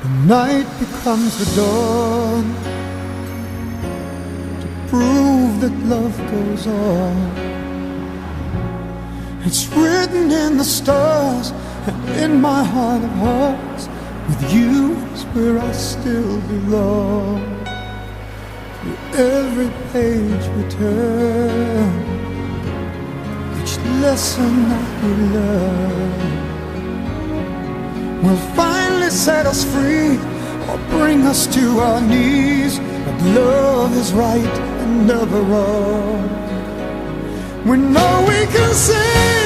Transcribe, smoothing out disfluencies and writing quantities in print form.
The night becomes the dawn to prove that love goes on. It's written in the stars and in my heart of hearts. With you is where I still belong. Through every page we turn, each lesson that we learn will finally set us free or bring us to our knees. But love is right and never wrong. We know we can sing